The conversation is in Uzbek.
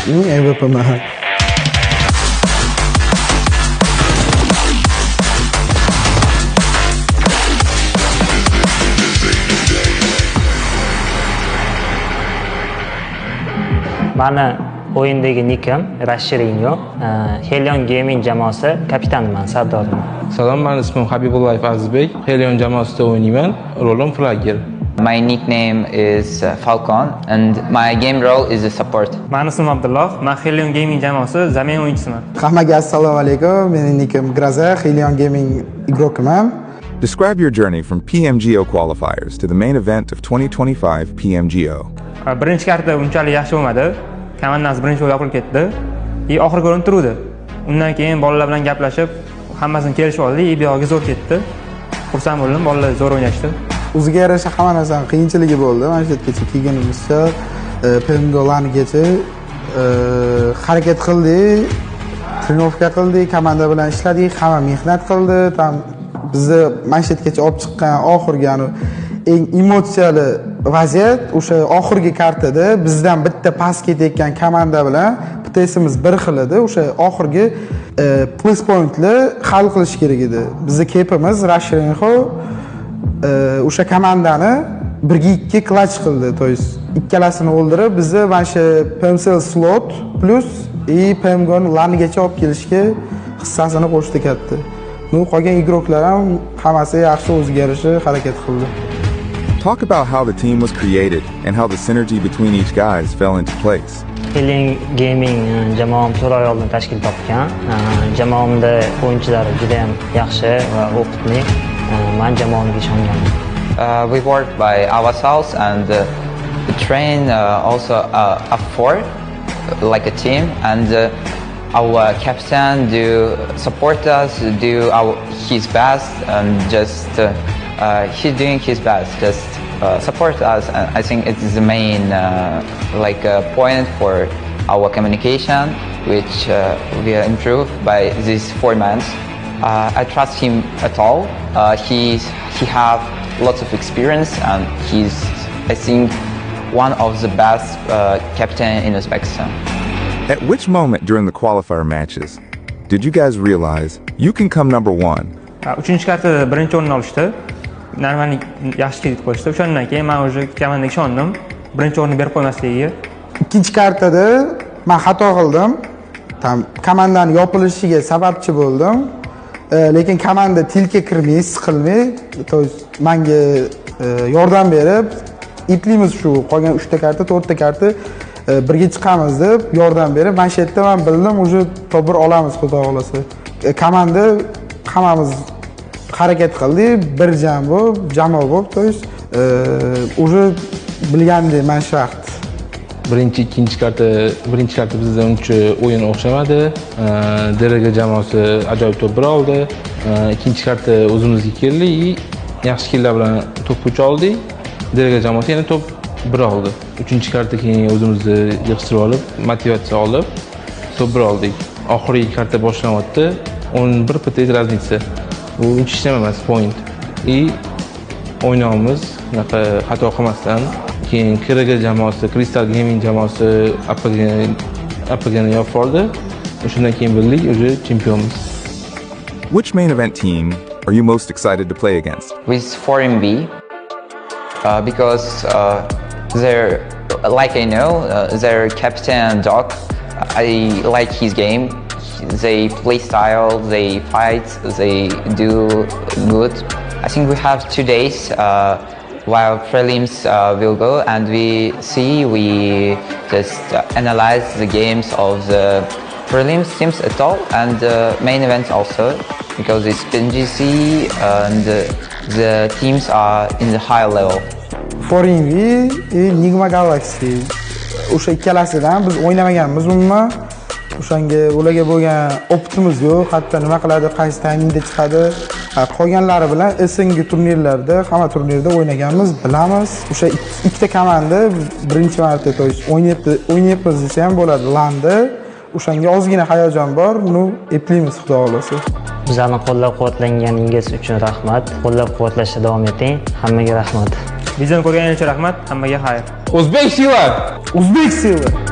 MVP man. Mani o'yindagi nikim Rashidinho, Helion Gaming jamoasi kapitaniman, sardoriman. Salom, men ismim Habibullayev Azizbek. Helion jamoasida o'ynayman. Rolim flagger. My nickname is Falcon and my game role is a support. Men ismim Abdulloh, men Helion Gaming jamoasi zamin o'yinchisiman. Hammaga assalomu alaykum. Mening nikim Graza, Helion Gaming igrokiman. Describe your journey from PMGO qualifiers to the main event of 2025 PMGO. Birinchi karta unchalik yaxshi bo'lmadi. Komandamiz birinchi o'yin qilib ketdi. Oxirgi o'rin turdi. Undan keyin bolalar bilan gaplashib, hammasini kelishib oldik. Bu yoqqa zo'r ketdi. Xursand bo'ldim, bolalar zo'r o'ynashdi. O'ziga yarasha hamma narsaning qiyinchiligi bo'ldi. Mana shu yergacha kelganimizcha PMGOlargacha harakat qildik, trenovka qildik, komanda bilan ishladik, hamma mehnat qildi. Bizni mana shu yergacha olib chiqqan oxirgi eng emotsiyali vaziyat o'sha oxirgi kartada bizdan bitta pas ketayotgan komanda bilan bittamiz bir xil edi. O'sha oxirgi plus pointni hal qilish kerak edi. Bizning kepimiz Rashidinho o'sha komandani 1-2 clutch qildi. To есть ikkalasini o'ldirib, bizni mana shu PMCL slot plus PMGO'ni lanigacha olib kelishga hissasini qo'shdi katta. Qolgan igroklar ham hammasi yaxshi o'ziga yarasha harakat qildi. Talk about how the team was created and how the synergy between each guys fell into place. Helion Gaming jamoam 4 oy oldin tashkil topgan. Jamoamda o'yinchilari juda ham yaxshi va o'qitli. Men jamoamga ishonganman. We work by ourselves and train also up for like a team and our captain do support us, do his best and just he's doing his best, just support us, and I think it is the main point for our communication, which we improved by these 4 months. I trust him at all. He have lots of experience and he's, I think, one of the best captain in Uzbekistan. At which moment during the qualifier matches did you guys realize you can come number 1? Uchinchi kartada birinchi o'rinni olishdi. Normalni yaxshi ketib qo'yishdi. O'shandan keyin men o'sha komandaga ishondim. Birinchi o'rinni berib qo'ymasligiga. Ikkinchi kartada men xato qildim. Komandani yopilishiga sababchi bo'ldim. Lekin komanda tilka kirmay, siqilmay, to есть menga yordam berib, iplaymiz shu qolgan 3 ta karta, 4 ta karta birga chiqamiz deb yordam berib, mana shu yerda men bildim, o'sha tobir olamiz xudo xolasa. Komanda hammamiz harakat qildik, bir jamoa bo'lib, to есть o'sha bilgandek men shart. Birinchi karta bizda uncha o'yin o'xshamadi. Deraga jamoasi ajoyib to'p bir oldi. Ikkinchi karta o'zimizga keldik, yaxshi skilllar bilan to'p kuch oldik. Deraga jamoasi yana to'p bir oldi. Uchinchi karta keyin o'zimizni yig'ishtirib olib, motivatsiya olib, to'p bir oldik. Oxirgi karta boshlanyapti. 11 pt raznica. Bu hech nima emas, point. O'ynaymiz, unaqa xato qilmasdan. Keyin Kiraga jamoasi, Crystal Gaming jamoasi apagani yopib oldi. Shundan keyin bildik, o'zi chempionmiz. Which main event team are you most excited to play against? With 4MB because they're, like I know, their captain Doc, I like his game. They play style, they fight, they do good. I think we have 2 days while prelims will go, and we just analyze the games of the prelims teams at all and the main event also, because it's PNGC and the teams are in the high level. Forinvi, Nigma Galaxy. O'sha ikkalasidan biz o'ynamaganmiz umuman. O'shanga ularga bo'lgan optimiz yo'q. Hatto nima qiladi, qaysi taymingda chiqadi. Qolganlari bilan SNG turnirlarda, hamma turnirda o'ynaganmiz, bilamiz. O'sha ikkita komanda birinchi marta o'ynayapmiz desa ham bo'ladi landa. O'shanga ozgina hayajon bor, eplaymiz xudo xolasa. Bizlarni qo'llab-quvvatlanganingiz uchun rahmat. Qo'llab-quvvatlashda davom eting. Hammaga rahmat. Videoni ko'rganingiz uchun rahmat. Hammaga xayr. O'zbek Sila! O'zbek Sila!